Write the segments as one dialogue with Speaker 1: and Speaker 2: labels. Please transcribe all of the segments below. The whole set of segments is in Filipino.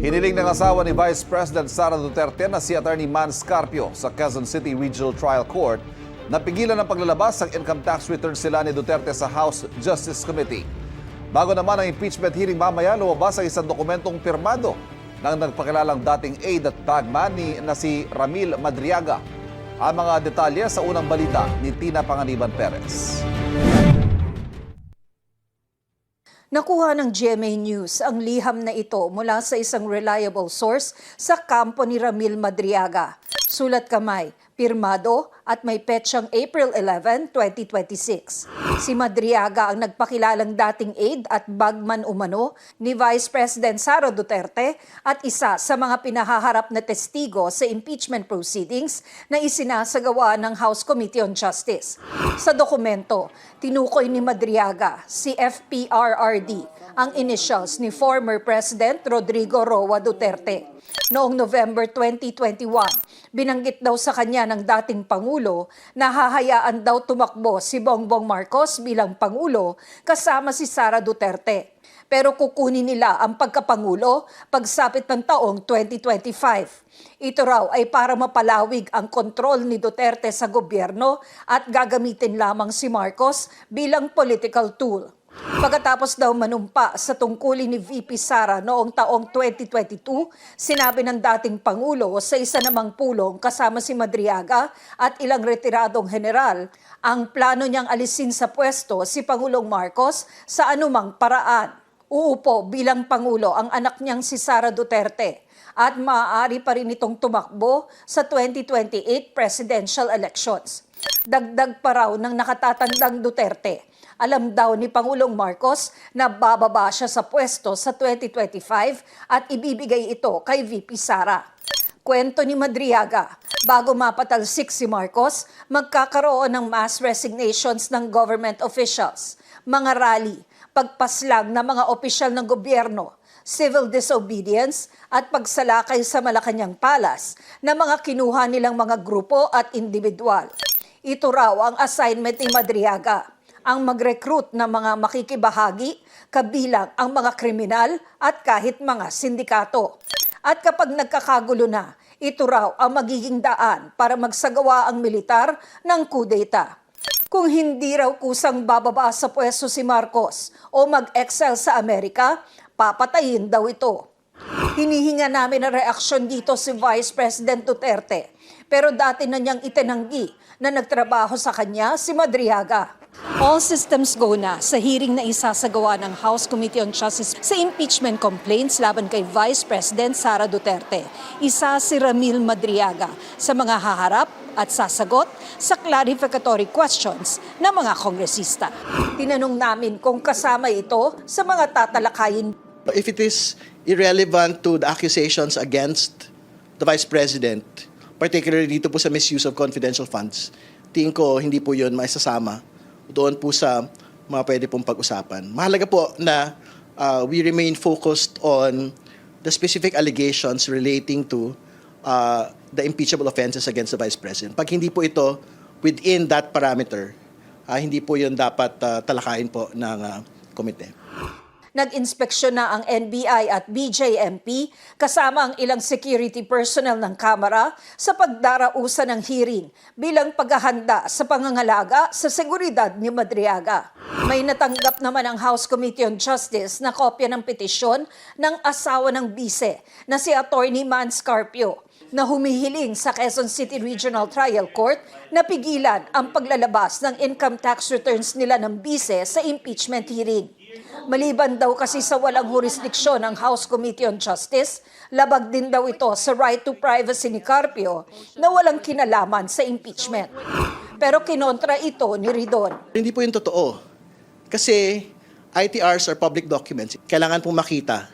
Speaker 1: Hiniling ng asawa ni Vice President Sara Duterte na si Attorney Man Scarpio sa Quezon City Regional Trial Court na pigilan ang paglalabas ng income tax returns sila ni Duterte sa House Justice Committee. Bago naman ang impeachment hearing mamaya, lumabas ang isang dokumentong pirmado ng nagpakilalang dating aide at bagman na si Ramil Madriaga. Ang mga detalye sa unang balita ni Tina Panganiban Perez.
Speaker 2: Nakuha ng GMA News ang liham na ito mula sa isang reliable source sa kampo ni Ramil Madriaga. Sulat kamay, pirmado at may petsang April 11, 2026. Si Madriaga ang nagpakilalang dating aide at bagman umano ni Vice President Sara Duterte at isa sa mga pinahaharap na testigo sa impeachment proceedings na isinasagawa ng House Committee on Justice. Sa dokumento, tinukoy ni Madriaga si FPRRD, ang initials ni former President Rodrigo Roa Duterte. Noong November 2021, binanggit daw sa kanya ng dating Pangulo na hahayaan daw tumakbo si Bongbong Marcos bilang Pangulo kasama si Sara Duterte. Pero kukunin nila ang pagkapangulo pagsapit ng taong 2025. Ito raw ay para mapalawig ang kontrol ni Duterte sa gobyerno at gagamitin lamang si Marcos bilang political tool. Pagkatapos daw manumpa sa tungkulin ni VP Sara noong taong 2022, sinabi ng dating Pangulo sa isa namang pulong kasama si Madriaga at ilang retiradong general, ang plano niyang alisin sa pwesto si Pangulong Marcos sa anumang paraan. Uupo bilang Pangulo ang anak niyang si Sara Duterte at maaari pa rin itong tumakbo sa 2028 presidential elections. Dagdag pa raw ng nakatatandang Duterte. Alam daw ni Pangulong Marcos na bababa siya sa pwesto sa 2025 at ibibigay ito kay VP Sara. Kwento ni Madriaga, bago mapatalsik si Marcos, magkakaroon ng mass resignations ng government officials, mga rally, pagpaslang ng mga opisyal ng gobyerno, civil disobedience at pagsalakay sa Malacanang Palace na mga kinuha nilang mga grupo at individual. Ito raw ang assignment ni Madriaga, ang mag-recruit ng mga makikibahagi, kabilang ang mga kriminal at kahit mga sindikato. At kapag nagkakagulo na, ito raw ang magiging daan para magsagawa ang militar ng kudeta. Kung hindi raw kusang bababa sa pwesto si Marcos o mag-excel sa Amerika, papatayin daw ito. Hinihinga namin ang reaksyon dito si Vice President Duterte, pero dati na niyang itinanggi na nagtrabaho sa kanya si Madriaga. All systems go na sa hearing na isasagawa ng House Committee on Justice sa impeachment complaints laban kay Vice President Sara Duterte. Isa si Ramil Madriaga sa mga haharap at sasagot sa clarificatory questions ng mga kongresista. Tinanong namin kung kasama ito sa mga tatalakayin.
Speaker 3: If it is irrelevant to the accusations against the Vice President, particularly dito po sa misuse of confidential funds, tingin ko hindi po yun maisasama doon po sa mga pwede pong pag-usapan. Mahalaga po na we remain focused on the specific allegations relating to the impeachable offenses against the Vice President. Pag hindi po ito within that parameter, hindi po yun dapat talakayin po ng komite.
Speaker 2: Nag-inspeksyon na ang NBI at BJMP kasama ang ilang security personnel ng Kamara sa pagdarausan ng hearing bilang paghahanda sa pangangalaga sa seguridad ni Madriaga. May natanggap naman ang House Committee on Justice na kopya ng petisyon ng asawa ng bise na si Attorney Man Scarpio na humihiling sa Quezon City Regional Trial Court na pigilan ang paglalabas ng income tax returns nila ng bise sa impeachment hearing. Maliban daw kasi sa walang jurisdiksyon ng House Committee on Justice, labag din daw ito sa right to privacy ni Carpio na walang kinalaman sa impeachment. Pero kinontra ito ni Ridon.
Speaker 3: Hindi po yung totoo. Kasi ITRs are public documents. Kailangan pong makita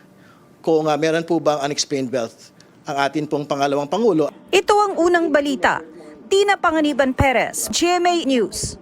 Speaker 3: kung meron po bang unexplained wealth ang atin pong pangalawang Pangulo.
Speaker 2: Ito ang unang balita. Tina Panganiban Perez, GMA News.